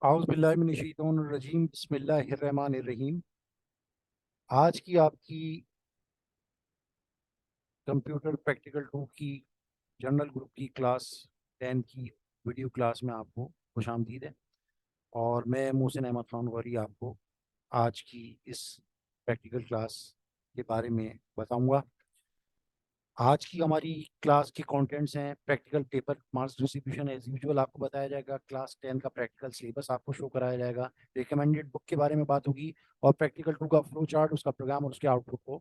औज़ुबिल्लाहिमिनश्शैतानिर्रजीम बिस्मिल्लाहिर्रहमानिर्रहीम। आज की आपकी कंप्यूटर प्रैक्टिकल 2 की जनरल ग्रुप की क्लास 10 की वीडियो क्लास में आपको खुशामदीद है। और मैं मोहसिन अहमद खान गौरी आपको आज की इस प्रैक्टिकल क्लास के बारे में बताऊंगा। आज की हमारी क्लास के कंटेंट्स हैं practical paper marks distribution. As usual आपको बताया जाएगा क्लास 10 का प्रैक्टिकल सिलेबस आपको शो कराया जाएगा, रिकमेंडेड बुक के बारे में बात होगी और प्रैक्टिकल 2 का फ्लो चार्ट, उसका प्रोग्राम और उसके आउटपुट को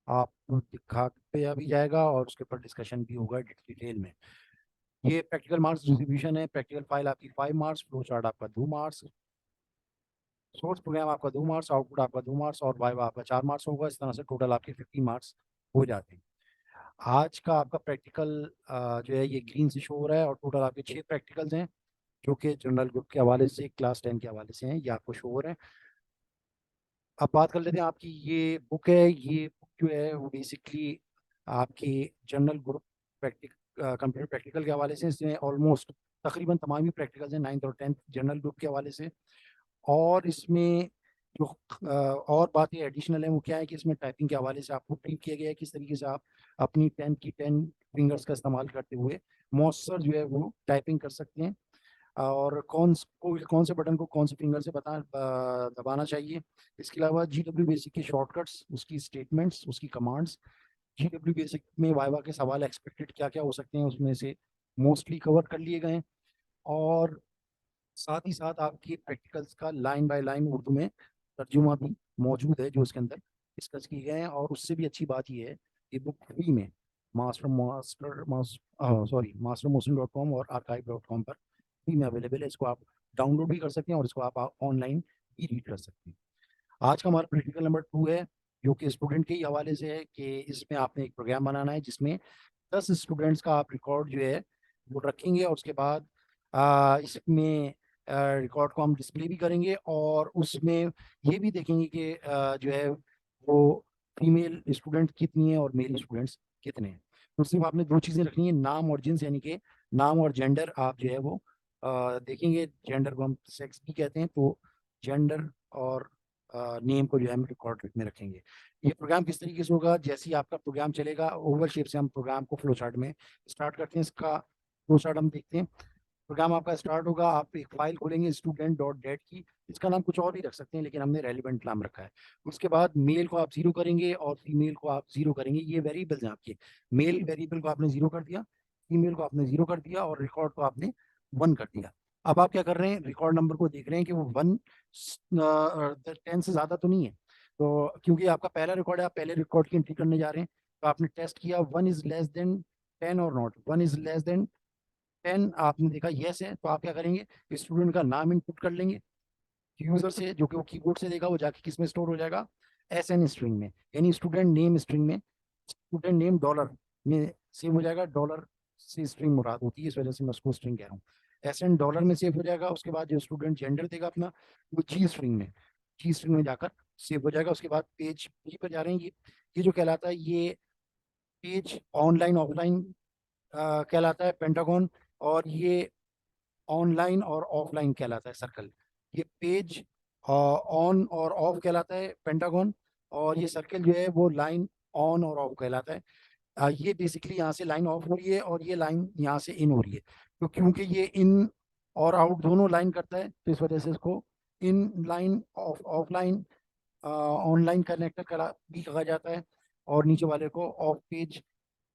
आपको दिखा पे भी जाएगा और उसके ऊपर डिस्कशन भी होगा डिटेल में। ये प्रैक्टिकल मार्क्स डिस्ट्रीब्यूशन है। प्रैक्टिकल फाइल आपकी 5 मार्क्स, फ्लो चार्ट आपका 2 मार्क्स, सोर्स प्रोग्राम आपका 2 मार्क्स, आउटपुट आपका 2 मार्क्स और वाइवा आपका 4 मार्क्स होगा। इस तरह से टोटल आपके 50 मार्क्स हो जाते हैं। आज का आपका प्रैक्टिकल जो है ये ग्रीन से शो हो रहा है और टोटल आपके 6 प्रैक्टिकल्स हैं जो कि जनरल ग्रुप के हवाले से क्लास 10 के हवाले से हैं, ये आपको शो हो रहे हैं। अब बात कर लेते हैं आपकी ये बुक है। ये बुक जो है वो बेसिकली आपकी जनरल ग्रुप प्रैक्टिक कंप्यूटर प्रैक्टिकल के हवाले से, इसमें ऑलमोस्ट तकरीबन तमाम ही प्रैक्टिकल्स हैं 9th और 10th जनरल ग्रुप के हवाले से। और इसमें जो और बातें एडिशनल है वो क्या है कि इसमें टाइपिंग के हवाले से आपको ट्रीट किया गया है किस तरीके से आप अपनी 10 की 10 फिंगर्स का इस्तेमाल करते हुए मौसर जो है वो टाइपिंग कर सकते हैं और कौन से बटन को कौन से फिंगर से दबाना चाहिए। इसके अलावा GW बेसिक के शॉर्टकट्स, उसकी स्टेटमेंट्स, उसकी कमांड्स, GW बेसिक में वाइवा के सवाल एक्सपेक्टेड क्या क्या हो सकते हैं उसमें से मोस्टली कवर कर लिए गए हैं। और साथ ही साथ आपकी प्रैक्टिकल्स का लाइन बाय लाइन उर्दू में तर्जुमा भी मौजूद है जो इसके अंदर डिस्कस किए गए हैं। और उससे भी अच्छी बात यह है कि बुक फ्री में master और archive.com पर फ्री में अवेलेबल है। इसको आप डाउनलोड भी कर सकते हैं और इसको आप ऑनलाइन भी रीड कर सकते हैं। आज का हमारा प्रैक्टिकल नंबर 2 है जो कि स्टूडेंट के ही हवाले से है कि इसमें आपने एक प्रोग्राम बनाना है जिसमें 10 स्टूडेंट्स का आप रिकॉर्ड जो है वो रखेंगे और उसके बाद इसमें रिकॉर्ड को हम डिस्प्ले भी करेंगे और उसमें ये भी देखेंगे कि जो है वो फीमेल स्टूडेंट कितनी है और मेल स्टूडेंट्स कितने हैं। तो सिर्फ आपने दो चीज़ें रखनी है, नाम और जिन्स, यानी कि नाम और जेंडर आप जो है वो देखेंगे। जेंडर को हम सेक्स भी कहते हैं, तो जेंडर और नेम को जो है हम रिकॉर्ड में रखेंगे। ये प्रोग्राम किस तरीके से होगा, जैसे ही आपका प्रोग्राम चलेगा ओवल शेप से हम प्रोग्राम को फ्लो चार्ट में स्टार्ट करते हैं। इसका फ्लो चार्ट हम देखते हैं। प्रोग्राम आपका स्टार्ट होगा, आप एक फाइल खोलेंगे student.dat की। इसका नाम कुछ और भी रख सकते हैं लेकिन हमने रेलिवेंट नाम रखा है। उसके बाद मेल को आप 0 करेंगे और फीमेल को आप 0 करेंगे। ये वेरिएबल्स हैं आपके। मेल वेरिएबल को आपने 0 कर दिया, फीमेल को आपने 0 कर दिया और रिकॉर्ड को आपने 1 कर दिया। अब आप क्या कर रहे हैं, रिकॉर्ड नंबर को देख रहे हैं कि वो 1 10 से ज़्यादा तो नहीं है। तो क्योंकि आपका पहला रिकॉर्ड है, आप पहले रिकॉर्ड की एंट्री करने जा रहे हैं, तो आपने टेस्ट किया 1 इज लेस देन 10 और नॉट। 1 इज लेस देन 10 आपने देखा यस है, तो आप क्या करेंगे, स्टूडेंट का नाम इनपुट कर लेंगे यूजर से, जो कि वो कीबोर्ड से देगा, वो जाके किस में स्टोर हो जाएगा, SN स्ट्रिंग में, यानी स्टूडेंट नेम स्ट्रिंग में। स्टूडेंट नेम डॉलर में सेव हो जाएगा। डॉलर से स्ट्रिंग मुराद होती है, इस वजह से मैं उसको स्ट्रिंग कह रहा हूँ। SN डॉलर में सेव हो जाएगा। उसके बाद जो स्टूडेंट जेंडर देगा अपना, वो जी स्ट्रिंग में जाकर सेव हो जाएगा। उसके बाद पेज बी पर जा रहे हैं। ये जो कहलाता है, ये पेज ऑनलाइन ऑफलाइन कहलाता है पेंटागन, और ये ऑनलाइन और ऑफलाइन कहलाता है सर्कल। ये पेज ऑन और ऑफ कहलाता है पेंटागन, और ये सर्कल जो है वो लाइन ऑन और ऑफ कहलाता है। ये बेसिकली यहाँ से लाइन ऑफ हो रही है और ये लाइन यहाँ से इन हो रही है। तो क्योंकि ये इन और आउट दोनों लाइन करता है, तो इस वजह से इसको in line of offline online connector करा भी कहा जाता है, और नीचे वाले को ऑफ पेज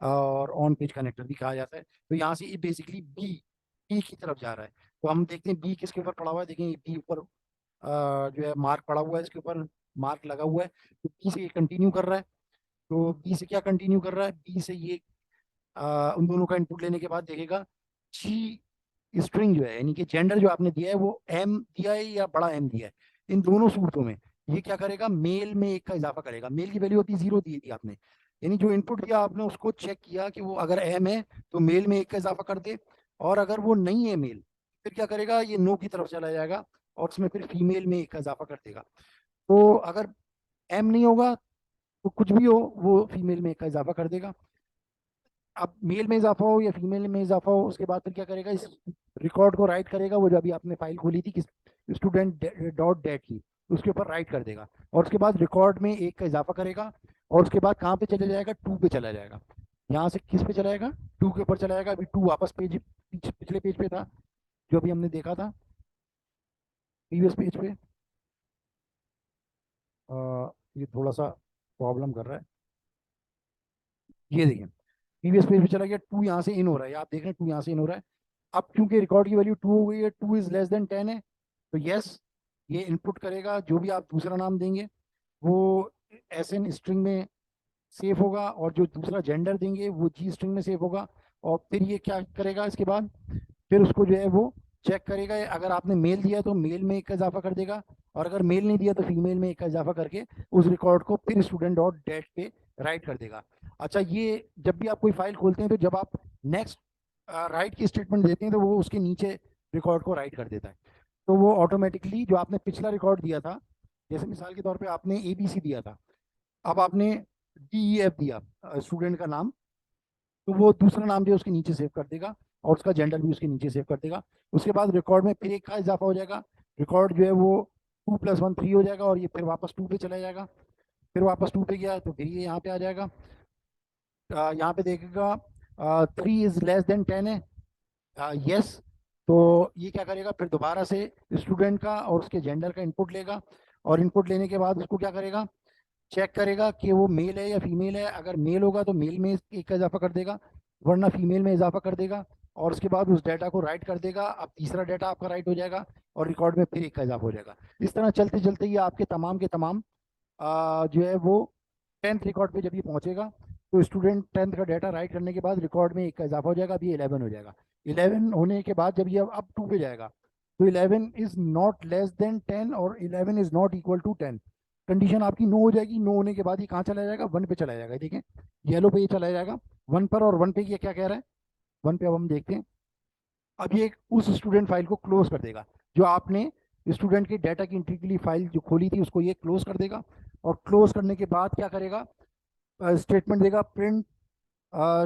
और ऑन पेज कनेक्टर भी कहा जाता है। तो यहाँ से ये बेसिकली बी बी की तरफ जा रहा है। तो हम देखते हैं बी किसके ऊपर पड़ा हुआ है। देखें बी ऊपर जो है मार्क पड़ा हुआ है, इसके ऊपर मार्क लगा हुआ है। तो बी से ये कंटिन्यू कर रहा है। तो बी से क्या कंटिन्यू कर रहा है, बी से ये उन दोनों का इनपुट लेने के बाद देखेगा जी स्ट्रिंग जो है, यानी कि जेंडर जो आपने दिया है वो एम दिया है या बड़ा एम दिया है। इन दोनों सूरतों में ये क्या करेगा, मेल में 1 का इजाफा करेगा। मेल की वैल्यू होती है 0 दी थी आपने, यानी जो इनपुट दिया आपने उसको चेक किया कि वो अगर एम है तो मेल में 1 का इजाफा कर दे, और अगर वो नहीं है मेल फिर क्या करेगा, ये नो की तरफ चला जाएगा और उसमें फिर फीमेल में 1 का इजाफा कर देगा। तो अगर एम नहीं होगा तो कुछ भी हो वो फीमेल में 1 का इजाफा कर देगा। अब मेल में इजाफा हो या फीमेल में इजाफा हो, उसके बाद फिर क्या करेगा, इस रिकॉर्ड को राइट करेगा, वो जो अभी आपने फाइल खोली थी स्टूडेंट डॉट डेट की, उसके ऊपर राइट कर देगा और उसके बाद रिकॉर्ड में 1 का इजाफा करेगा और उसके बाद कहाँ पे चले जाएगा, 2 पे चला जाएगा। यहाँ से किस पे चला जाएगा, 2 के ऊपर चला जाएगा। अभी 2 वापस पेज पिछले पेज पे था जो अभी हमने देखा था प्रीवियस पेज पे। ये थोड़ा सा प्रॉब्लम कर रहा है, ये देखिए प्रीवियस पेज पे चला गया, 2 यहाँ से इन हो रहा है, आप देख रहे हैं 2 यहाँ से इन हो रहा है। अब क्योंकि रिकॉर्ड की वैल्यू 2 हो गई है, 2 इज लेस देन 10 है, तो यस ये इनपुट करेगा, जो भी आप दूसरा नाम देंगे वो एस एन स्ट्रिंग में सेव होगा और जो दूसरा जेंडर देंगे वो जी स्ट्रिंग में सेव होगा। और फिर ये क्या करेगा इसके बाद, फिर उसको जो है वो चेक करेगा, अगर आपने मेल दिया तो मेल में 1 का इजाफा कर देगा और अगर मेल नहीं दिया तो फीमेल में 1 का इजाफा करके उस रिकॉर्ड को फिर स्टूडेंट डॉट डेट पे राइट कर देगा। अच्छा, ये जब भी आप कोई फाइल खोलते हैं तो जब आप नेक्स्ट राइट की स्टेटमेंट देते हैं तो वो उसके नीचे रिकॉर्ड को राइट कर देता है। तो वो ऑटोमेटिकली जो आपने पिछला रिकॉर्ड दिया था, जैसे मिसाल के तौर पे आपने ABC दिया था, अब आपने DEF दिया स्टूडेंट का नाम, तो वो दूसरा नाम जो है उसके नीचे सेव कर देगा और उसका जेंडर भी उसके नीचे सेव कर देगा। उसके बाद रिकॉर्ड में फिर 1 का इजाफा हो जाएगा, रिकॉर्ड जो है वो 2 + 1 3 हो जाएगा और ये फिर वापस 2 पे चला जाएगा। फिर वापस 2 पे गया तो फिर ये यहाँ पे आ जाएगा, यहाँ पे देखेगा 3 इज लेस देन 10 है, यस। तो ये क्या करेगा, फिर दोबारा से स्टूडेंट का और उसके जेंडर का इनपुट लेगा और इनपुट लेने के बाद उसको क्या करेगा, चेक करेगा कि वो मेल है या फीमेल है। अगर मेल होगा तो मेल में 1 का इजाफा कर देगा, वरना फीमेल में इजाफा कर देगा और उसके बाद उस डाटा को राइट कर देगा। अब तीसरा डाटा आपका राइट हो जाएगा और रिकॉर्ड में फिर 1 का इजाफा हो जाएगा। इस तरह चलते चलते ये आपके तमाम के तमाम जो है वो 10th रिकॉर्ड पे जब ये पहुंचेगा तो स्टूडेंट 10th का डाटा राइट करने के बाद रिकॉर्ड में 1 का इजाफा हो जाएगा, अभी 11 हो जाएगा। 11 होने के बाद जब ये अब 2 पे जाएगा तो 11 इज नॉट लेस देन 10 और 11 is not equal to 10। Condition आपकी नो हो जाएगी, नो होने के बाद ये कहाँ चला जाएगा, 1 पे चला जाएगा। ठीक है, येलो पे ये चला जाएगा 1 पर, और 1 पे ये क्या कह रहा है, 1 पे अब हम देखते हैं। अब ये उस स्टूडेंट फाइल को क्लोज कर देगा, जो आपने स्टूडेंट के डाटा की एंट्री के लिए फाइल जो खोली थी उसको ये क्लोज कर देगा। और क्लोज करने के बाद क्या करेगा, स्टेटमेंट देगा print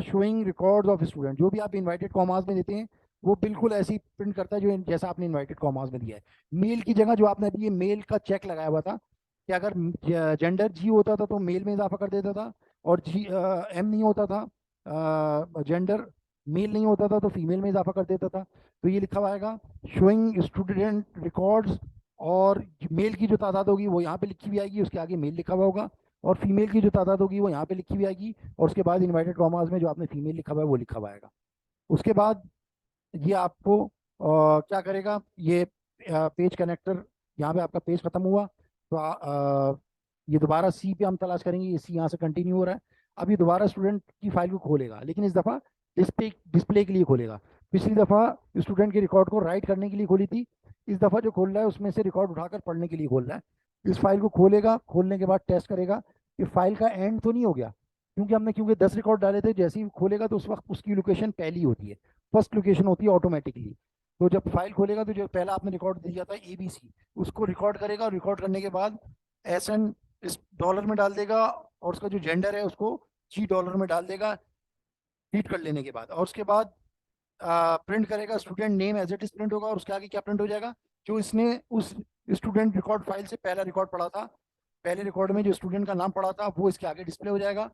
showing records of student. जो भी आप इनवाइटेड कॉमास में देते हैं वो बिल्कुल ऐसे ही प्रिंट करता है जो जैसा आपने इनवाइटेड कॉमास में दिया है। मेल की जगह जो आपने अभी ये मेल का चेक लगाया हुआ था कि अगर जेंडर जी होता था तो मेल में इजाफा कर देता था और जी एम नहीं होता था, जेंडर मेल नहीं होता था तो फीमेल में इजाफा कर देता था। तो ये लिखा हुआ आएगा शोइंग स्टूडेंट रिकॉर्ड्स, और मेल की जो तादाद होगी वो यहाँ पे लिखी हुई आएगी, उसके आगे मेल लिखा हुआ होगा, और फीमेल की जो तादाद होगी वो यहाँ पे लिखी हुई आएगी और उसके बाद इन्वर्टेड कॉमास में जो आपने फीमेल लिखा हुआ है वो लिखा हुआ आएगा। उसके बाद ये आपको क्या करेगा, ये पेज कनेक्टर, यहाँ पे आपका पेज खत्म हुआ तो ये दोबारा सी पे हम तलाश करेंगे, ये सी यहाँ से कंटिन्यू हो रहा है। अब ये दोबारा स्टूडेंट की फाइल को खोलेगा, लेकिन इस दफ़ा डिस्प्ले डिस्प्ले के लिए खोलेगा। पिछली दफ़ा स्टूडेंट के रिकॉर्ड को राइट करने के लिए खोली थी, इस दफ़ा जो खोल रहा है उसमें से रिकॉर्ड उठाकर पढ़ने के लिए खोल रहा है। इस फाइल को खोलेगा, खोलने के बाद टेस्ट करेगा कि फाइल का एंड तो नहीं हो गया, क्योंकि 10 रिकॉर्ड डाले थे, जैसे ही खोलेगा तो उस वक्त उसकी लोकेशन पहली होती है, फर्स्ट लोकेशन होती है ऑटोमेटिकली। तो जब फाइल खोलेगा तो जो पहला आपने रिकॉर्ड दिया था ABC, उसको रिकॉर्ड करेगा और रिकॉर्ड करने के बाद SN इस डॉलर में डाल देगा और उसका जो जेंडर है उसको $G में डाल देगा रीड कर लेने के बाद। और उसके बाद प्रिंट करेगा, student name as it is print होगा और उसके आगे क्या प्रिंट हो जाएगा, जो इसने उस स्टूडेंट रिकॉर्ड फाइल से पहला रिकॉर्ड पढ़ा था, पहले रिकॉर्ड में जो स्टूडेंट का नाम पढ़ा था वो इसके आगे डिस्प्ले हो जाएगा,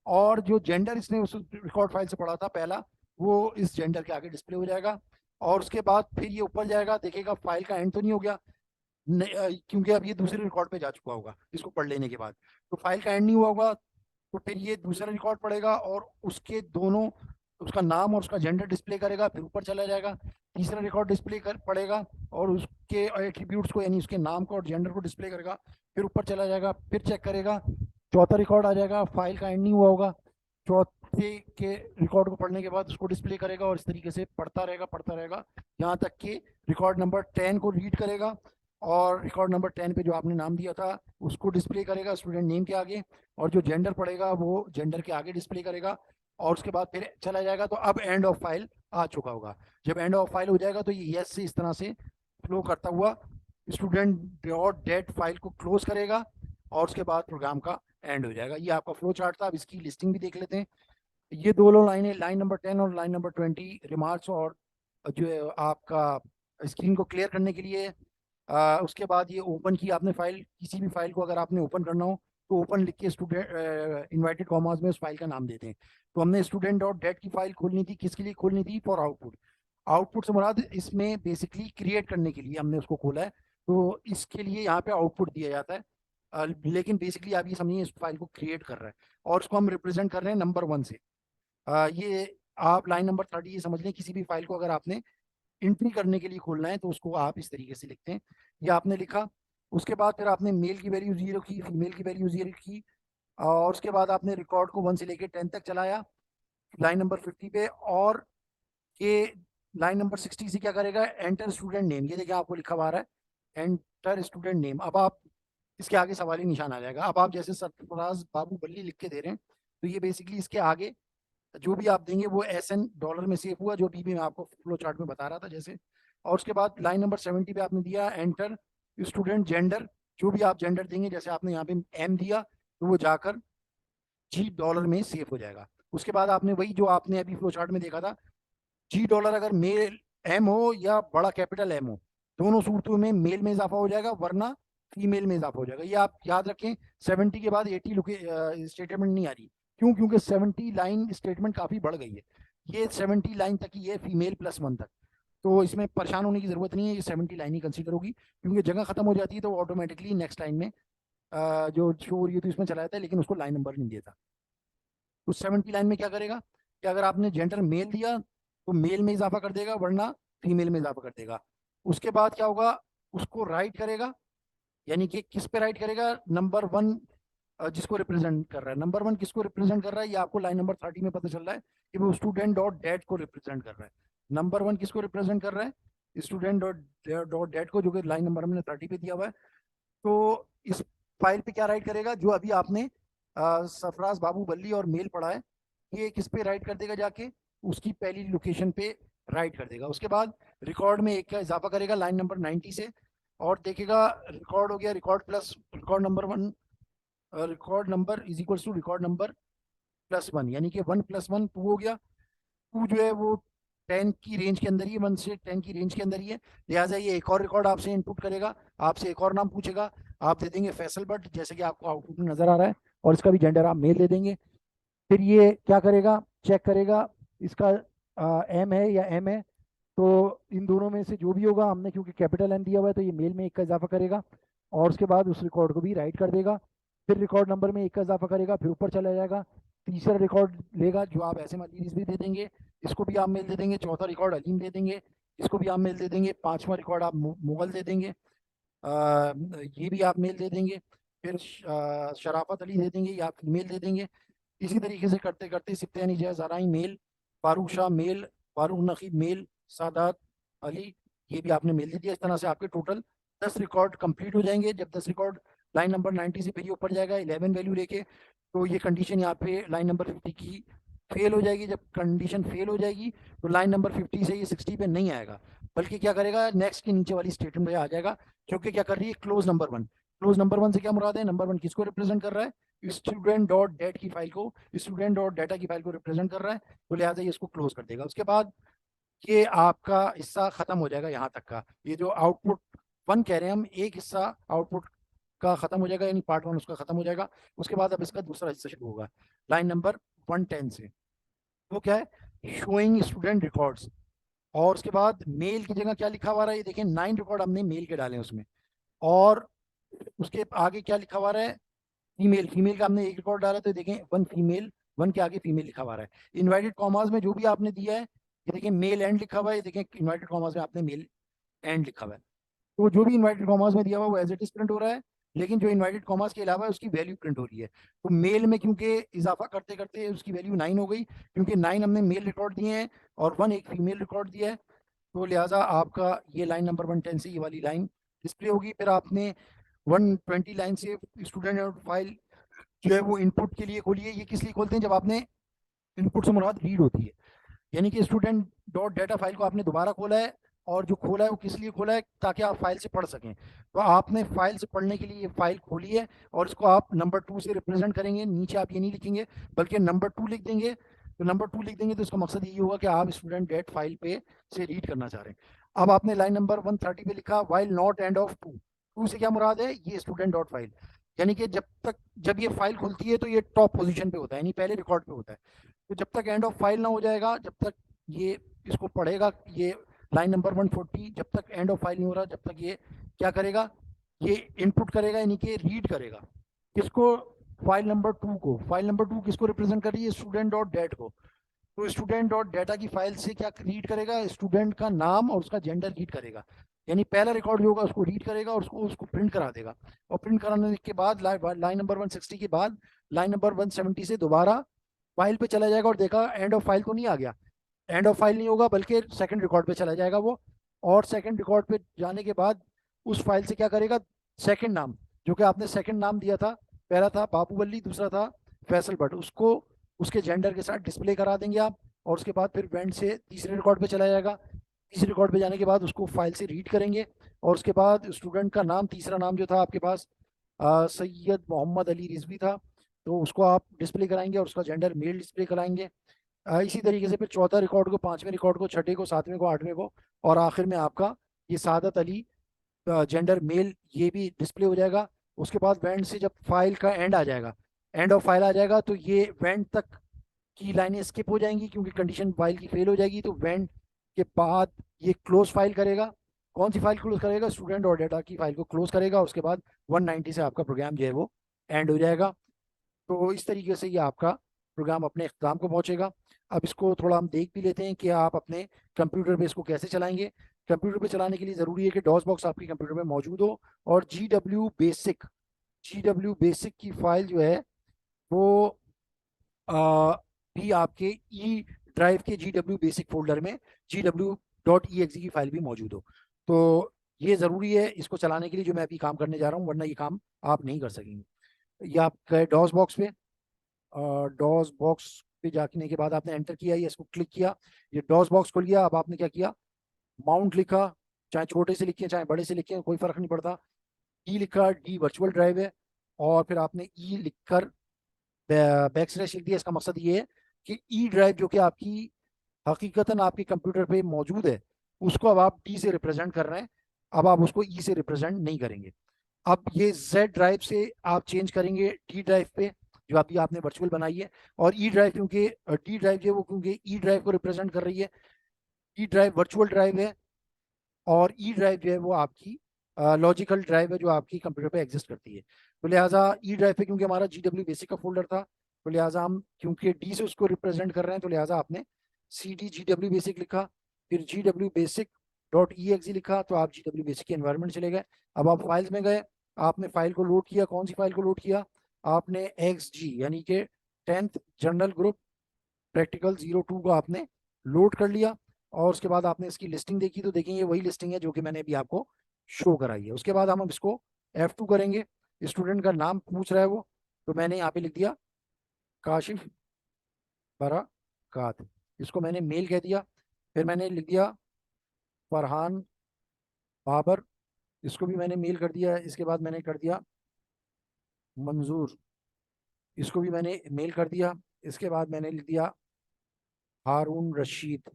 और जो जेंडर इसने उस रिकॉर्ड फाइल से पढ़ा था पहला, वो इस जेंडर के आगे डिस्प्ले हो जाएगा। और उसके बाद फिर ये ऊपर जाएगा, देखेगा फाइल का एंड तो नहीं हो गया, क्योंकि अब ये दूसरे रिकॉर्ड पे जा चुका होगा इसको पढ़ लेने के बाद, तो फाइल का एंड नहीं हुआ होगा। तो फिर ये दूसरा रिकॉर्ड पढ़ेगा और उसके दोनों, उसका नाम और उसका जेंडर डिस्प्ले करेगा, फिर ऊपर चला जाएगा, तीसरा रिकॉर्ड डिस्प्ले कर पड़ेगा और उसके एट्रीब्यूट्स को यानी उसके नाम को और जेंडर को डिस्प्ले करेगा, फिर ऊपर चला जाएगा, फिर चेक करेगा, चौथा रिकॉर्ड आ जाएगा, फाइल का एंड नहीं हुआ होगा, चौथे के रिकॉर्ड को पढ़ने के बाद उसको डिस्प्ले करेगा और इस तरीके से पढ़ता रहेगा यहाँ तक कि रिकॉर्ड नंबर 10 को रीड करेगा और रिकॉर्ड नंबर 10 पे जो आपने नाम दिया था उसको डिस्प्ले करेगा स्टूडेंट नेम के आगे, और जो जेंडर पड़ेगा वो जेंडर के आगे डिस्प्ले करेगा और उसके बाद फिर चला जाएगा। तो अब एंड ऑफ फाइल आ चुका होगा। जब एंड ऑफ फाइल हो जाएगा तो ये यस से इस तरह से फ्लो करता हुआ स्टूडेंट डॉट डेट फाइल को क्लोज करेगा और उसके बाद प्रोग्राम का एंड हो जाएगा। ये आपका फ्लो चार्ट था। अब इसकी लिस्टिंग भी देख लेते हैं। ये दोनों लाइनें, लाइन नंबर 10 और लाइन नंबर 20 रिमार्क्स और जो है आपका स्क्रीन को क्लियर करने के लिए उसके बाद ये ओपन की आपने फाइल, किसी भी फाइल को अगर आपने ओपन करना हो तो ओपन लिख के स्टूडेंट इन्वर्टेड कॉमास में उस फाइल का नाम देते हैं। तो हमने स्टूडेंट डॉट डेट की फाइल खोलनी थी, किसके लिए खोलनी थी? For output. आउटपुट से मुराद इसमें बेसिकली क्रिएट करने के लिए हमने उसको खोला है, तो इसके लिए यहाँ पे आउटपुट दिया जाता है। लेकिन बेसिकली आप ये समझिए इस फाइल को क्रिएट कर रहा है और उसको हम रिप्रेजेंट कर रहे हैं नंबर 1 से। ये आप लाइन नंबर 30 ये समझ लें, किसी भी फाइल को अगर आपने एंट्री करने के लिए खोलना है तो उसको आप इस तरीके से लिखते हैं। ये आपने लिखा, उसके बाद फिर आपने मेल की वैल्यू 0 की, फीमेल की वैल्यू 0 की, और उसके बाद आपने रिकॉर्ड को 1 से लेकर 10 तक चलाया लाइन नंबर 50 पे। और ये लाइन नंबर 60 से क्या करेगा? Enter student name. ये देखिए आपको लिखा हुआ आ रहा है एंटर स्टूडेंट नेम। अब आप इसके आगे सवाली निशान आ जाएगा। अब आप जैसे सरफराज बाबू बल्ली लिख के दे रहे हैं, तो ये बेसिकली इसके आगे जो भी आप देंगे वो SN डॉलर में सेव हुआ, जो भी मैं आपको फ्लो चार्ट में बता रहा था जैसे। और उसके बाद लाइन नंबर 70 पे आपने दिया एंटर स्टूडेंट जेंडर। जो भी आप जेंडर देंगे, जैसे आपने यहाँ पे M दिया तो वो जाकर $, में सेव हो जाएगा। उसके बाद आपने वही जो आपने अभी फ्लो चार्ट में देखा था, $, अगर मेल M हो या बड़ा कैपिटल M हो, दोनों सूरतों में मेल में इजाफा हो जाएगा, वरना फीमेल में इजाफा हो जाएगा। ये आप याद रखें। 70 के बाद 80 स्टेटमेंट नहीं आ रही। क्यों? क्योंकि 70 लाइन स्टेटमेंट काफी बढ़ गई है। ये 70 लाइन तक ही है, फीमेल +1 तक। तो इसमें परेशान होने की जरूरत नहीं है, ये 70 लाइन ही कंसीडर होगी, क्योंकि जगह खत्म हो जाती है तो ऑटोमेटिकली नेक्स्ट लाइन में जो शो हो रही है तो इसमें चला जाता है, लेकिन उसको लाइन नंबर नहीं देता। तो 70 लाइन में क्या करेगा कि अगर आपने जेंडर मेल दिया तो मेल में इजाफा कर देगा, वरना फीमेल में इजाफा कर देगा। उसके बाद क्या होगा? उसको राइट करेगा, यानी कि किस पे राइट करेगा? नंबर 1 जिसको रिप्रेजेंट कर रहा है। नंबर 1 किसको रिप्रेजेंट कर रहा है? ये आपको लाइन नंबर 30 में पता चल रहा है कि वो स्टूडेंट डॉट डेट को रिप्रेजेंट कर रहा है। नंबर 1 किसको रिप्रेजेंट कर रहा है? स्टूडेंट डॉट डेट को, जो कि लाइन नंबर हमने 30 पे दिया हुआ है। तो इस फाइल पे क्या राइट करेगा? जो अभी आपने सरफराज बाबू बल्ली और मेल पढ़ा है, ये किस पे राइट कर देगा? जाके उसकी पहली लोकेशन पे राइट कर देगा। उसके बाद रिकॉर्ड में 1 का इजाफा करेगा लाइन नंबर 90 से, और देखेगा रिकॉर्ड हो गया, record plus record number 1, record number is equal to record number +1, यानी कि 1 + 1 2 हो गया। 2 जो है वो 10 की रेंज के अंदर ही है, 1 से 10 की रेंज के अंदर ही है। लिहाजा ये एक और रिकॉर्ड आपसे इनपुट करेगा, आपसे एक और नाम पूछेगा, आप दे देंगे फैसल भट्ट, जैसे कि आपको आउटपुट में नजर आ रहा है, और इसका भी जेंडर आप मेल दे देंगे। फिर ये क्या करेगा? चेक करेगा इसका M है या M है। तो इन दोनों में से जो भी होगा, हमने क्योंकि कैपिटल M दिया हुआ है तो ये मेल में 1 का इजाफा करेगा, और उसके बाद उस रिकॉर्ड को भी राइट कर देगा। फिर रिकॉर्ड नंबर में 1 का इजाफा करेगा, फिर ऊपर चला जाएगा, तीसरा रिकॉर्ड लेगा जो आप ऐसे मजीद भी दे देंगे, इसको भी आप मेल दे देंगे, चौथा रिकॉर्ड अलीम दे देंगे, इसको भी आप मेल दे देंगे, पांचवा रिकॉर्ड आप मुगल दे देंगे, ये भी आप मेल दे देंगे। फिर शराफत अली दे देंगे, या फीमेल दे देंगे। इसी तरीके से करते करते सिप्तानी जय ज़राई mail, Farooq Shah mail, Farooq नकीब mail, Sadat Ali, ये भी आपने मेल दे दिया। इस तरह से आपके टोटल 10 रिकॉर्ड कंप्लीट हो जाएंगे। जब 10 रिकॉर्ड लाइन नंबर 90 से फिर ये ऊपर जाएगा 11 वैल्यू लेके, तो ये कंडीशन यहाँ पे लाइन नंबर 50 की फेल हो जाएगी। जब कंडीशन फेल हो जाएगी तो लाइन नंबर 50 से ये 60 पे नहीं आएगा, बल्कि क्या करेगा? नेक्स्ट के नीचे वाली स्टेटमेंट में आ जाएगा, क्योंकि क्या कर रही है? Close number 1। क्लोज नंबर 1 से क्या मुराद है? नंबर 1 किसको रिप्रेजेंट कर रहा है? स्टूडेंट डॉट डेट की फाइल को, स्टूडेंट डॉट डाटा की फाइल को रिप्रेजेंट कर रहा है, तो लिहाजा ये इसको क्लोज कर देगा। उसके बाद ये आपका हिस्सा खत्म हो जाएगा यहाँ तक का। ये जो आउटपुट 1 कह रहे हैं हम, एक हिस्सा आउटपुट का खत्म हो जाएगा, यानी पार्ट 1 उसका खत्म हो जाएगा। उसके बाद अब इसका दूसरा हिस्सा शुरू होगा लाइन नंबर 110 से। वो क्या है? Showing student records. और उसके बाद मेल की जगह क्या लिखा हुआ है? ये देखें 9 रिकॉर्ड हमने मेल के डाले हैं उसमें, और उसके आगे क्या लिखा हुआ है? फीमेल। फीमेल का हमने 1 रिकॉर्ड डाला, तो देखें 1 फीमेल, 1 के आगे फीमेल लिखा हुआ है। इन्वर्टेड कॉमास में जो भी आपने दिया है, ये देखें मेल एंड लिखा हुआ है, ये देखें इन्वर्टेड कॉमास में आपने मेल एंड लिखा हुआ है। तो जो भी इन्वर्टेड कॉमास में दिया हुआ है वो एज इट इज प्रिंट हो रहा है, लेकिन जो इन्वर्टेड कॉमास के अलावा है उसकी वैल्यू प्रिंट हो रही है। तो मेल में क्योंकि इजाफा करते करते उसकी वैल्यू 9 हो गई, क्योंकि 9 हमने मेल रिकॉर्ड दिए हैं और 1 एक फीमेल रिकॉर्ड दिया है, तो लिहाजा आपका ये लाइन नंबर 110 से ये वाली लाइन डिस्प्ले होगी। फिर आपने 120 लाइन से स्टूडेंट फाइल जो है वो इनपुट के लिए खोली है। ये किस लिए खोलते हैं? जब आपने इनपुट से मुराद रीड होती है, यानी कि स्टूडेंट डॉट डाटा फाइल को आपने दोबारा खोला है, और जो खोला है वो किस लिए खोला है? ताकि आप फाइल से पढ़ सकें। तो आपने फाइल से पढ़ने के लिए ये फाइल खोली है, और इसको आप नंबर 2 से रिप्रेजेंट करेंगे। नीचे आप ये नहीं लिखेंगे, बल्कि नंबर 2 लिख देंगे। तो नंबर 2 लिख देंगे तो इसका मकसद यही होगा कि आप स्टूडेंट डेट फाइल पे से रीड करना चाह रहे हैं। अब आपने लाइन नंबर 130 पे लिखा while not end of two, two से क्या मुराद है, ये स्टूडेंट डॉट फाइल, यानी कि जब ये फाइल खुलती है तो ये टॉप पोजीशन पे होता है, यानी पहले रिकॉर्ड पे होता है। तो जब तक एंड ऑफ फाइल ना हो जाएगा, जब तक ये इसको पढ़ेगा, ये लाइन नंबर 140, जब तक एंड ऑफ फाइल नहीं हो रहा, जब तक ये क्या करेगा, ये इनपुट करेगा, यानी कि रीड करेगा किसको, फाइल नंबर 2 को। फाइल नंबर 2 किसको रिप्रेजेंट कर रही है, स्टूडेंट डॉट डेट को। तो स्टूडेंट डॉट डाटा की फाइल से क्या रीड करेगा, स्टूडेंट का नाम और उसका जेंडर रीड करेगा, यानी पहला रिकॉर्ड जो होगा उसको रीड करेगा और उसको उसको प्रिंट करा देगा। और प्रिंट कराने के बाद लाइन नंबर 160 के बाद लाइन नंबर 170 से दोबारा फाइल पे चला जाएगा और देखा एंड ऑफ फाइल तो नहीं आ गया, एंड ऑफ फाइल नहीं होगा बल्कि सेकंड रिकॉर्ड पे चला जाएगा वो। और सेकंड रिकॉर्ड पे जाने के बाद उस फाइल से क्या करेगा, सेकंड नाम जो कि आपने सेकंड नाम दिया था, पहला था बाबू वली, दूसरा था फैसल भट्ट, उसको उसके जेंडर के साथ डिस्प्ले करा देंगे आप। और उसके बाद फिर वेंड से तीसरे रिकॉर्ड पे चला जाएगा, तीसरे रिकॉर्ड पे जाने के बाद उसको फाइल से रीड करेंगे। और उसके बाद स्टूडेंट का नाम, तीसरा नाम जो था आपके पास सैयद मोहम्मद अली रिजवी था, तो उसको आप डिस्प्ले कराएंगे और उसका जेंडर मेल डिस्प्ले कराएंगे। इसी तरीके से फिर चौथा रिकॉर्ड को, पांचवें रिकॉर्ड को, छठे को, सातवें को, आठवें को, और आखिर में आपका ये सादत अली जेंडर मेल, ये भी डिस्प्ले हो जाएगा। उसके बाद वेंड से जब फाइल का एंड आ जाएगा, एंड ऑफ फाइल आ जाएगा, तो ये वेंड तक की लाइनें स्किप हो जाएंगी क्योंकि कंडीशन फाइल की फेल हो जाएगी। तो वेंड के बाद ये क्लोज फाइल करेगा, कौन सी फाइल क्लोज करेगा, स्टूडेंट और डाटा की फाइल को क्लोज करेगा। उसके बाद 190 से आपका प्रोग्राम जो है वो एंड हो जाएगा। तो इस तरीके से ये आपका प्रोग्राम अपने इख्तिताम को पहुंचेगा। अब इसको थोड़ा हम देख भी लेते हैं कि आप अपने कंप्यूटर पे इसको कैसे चलाएंगे। कंप्यूटर पे चलाने के लिए ज़रूरी है कि डॉस बॉक्स आपके कंप्यूटर में मौजूद हो, और जी डब्ल्यू बेसिक की फाइल जो है वो भी आपके ई ड्राइव के जी डब्ल्यू बेसिक फोल्डर में GW.exe की फाइल भी मौजूद हो। तो ये ज़रूरी है इसको चलाने के लिए जो मैं अभी काम करने जा रहा हूँ, वरना ये काम आप नहीं कर सकेंगे। ये आप गए डॉस बॉक्स पे, डॉस बॉक्स पे जाने के बाद आपने एंटर किया, ये इसको क्लिक किया, ये डॉस बॉक्स खोल लिया। अब आपने क्या किया, माउंट लिखा, चाहे छोटे से लिखिए चाहे बड़े से लिखिए कोई फर्क नहीं पड़ता। ई लिखा, डी वर्चुअल ड्राइव है, और फिर आपने ई लिखकर बैक स्लैश लिख दिया। इसका मकसद ये है कि ई ड्राइव जो कि आपकी हकीकतन आपके कंप्यूटर पे मौजूद है, उसको अब आप डी से रिप्रेजेंट कर रहे हैं, अब आप उसको ई से रिप्रेजेंट नहीं करेंगे। अब ये जेड ड्राइव से आप चेंज करेंगे डी ड्राइव पे, जो अभी आपने वर्चुअल बनाई है। और ई ड्राइव क्योंकि डी ड्राइव जो है वो क्योंकि ई ड्राइव को रिप्रेजेंट कर रही है, ई ड्राइव वर्चुअल ड्राइव है, और ई ड्राइव जो है वो आपकी लॉजिकल ड्राइव है जो आपकी कंप्यूटर पे एग्जिस्ट करती है। तो लिहाजा ई ड्राइव पे क्योंकि हमारा GW बेसिक का फोल्डर था, तो लिहाजा हम क्योंकि डी से उसको रिप्रेजेंट कर रहे हैं, तो लिहाजा आपने CD GW बेसिक लिखा, फिर GW बेसिक.exe लिखा, तो आप GW बेसिक के एनवायरमेंट चले गए। अब आप फाइल्स में गए, आपने फाइल को लोड किया, कौन सी फाइल को लोड किया, आपने XG यानी कि 10th जनरल ग्रुप प्रैक्टिकल 02 को आपने लोड कर लिया। और उसके बाद आपने इसकी लिस्टिंग देखी, तो देखेंगे वही लिस्टिंग है जो कि मैंने अभी आपको शो कराई है। उसके बाद हम इसको F2 करेंगे, स्टूडेंट का नाम पूछ रहा है वो, तो मैंने यहाँ पे लिख दिया काशिफ बराकात, इसको मैंने मेल कह दिया। फिर मैंने लिख दिया फरहान बाबर, इसको भी मैंने मेल कर दिया। इसके बाद मैंने कर दिया मंजूर, इसको भी मैंने मेल कर दिया। इसके बाद मैंने लिख दिया हारून रशीद,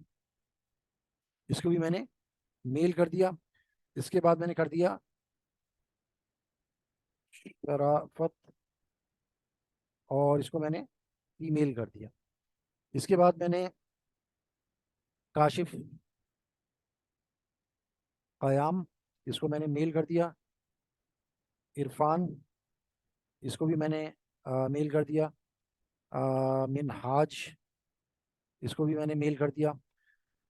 इसको भी मैंने मेल कर दिया। इसके बाद मैंने कर दिया शराफत, और इसको मैंने ईमेल कर दिया। इसके बाद मैंने काशिफ कयाम, इसको मैंने मेल कर दिया। इरफान, इसको भी मैंने मेल कर दिया। मिनहाज, इसको भी मैंने मेल कर दिया।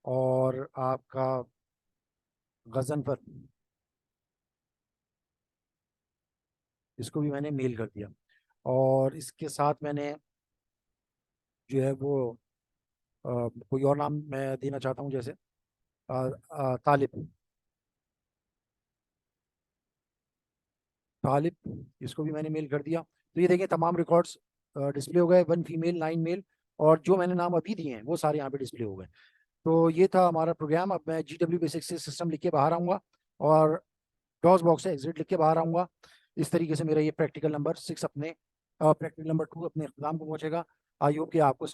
और आपका गजनफर, इसको भी मैंने मेल कर दिया। और इसके साथ मैंने जो है वो कोई और नाम मैं देना चाहता हूँ, जैसे तालिब, तालिब, इसको भी मैंने मेल कर दिया। तो ये देखें तमाम रिकॉर्ड्स डिस्प्ले हो गए, 1 फीमेल 9 मेल, और जो मैंने नाम अभी दिए हैं वो सारे यहाँ पे डिस्प्ले हो गए। तो ये था हमारा प्रोग्राम। अब मैं GW बेसिक से सिस्टम लिख के बाहर आऊँगा और डॉस बॉक्स से एग्जिट लिख के बाहर आऊँगा। इस तरीके से मेरा ये प्रैक्टिकल नंबर 6 अपने प्रैक्टिकल नंबर 2 अपने इख्तिताम को पहुँचेगा। आई होप कि आपको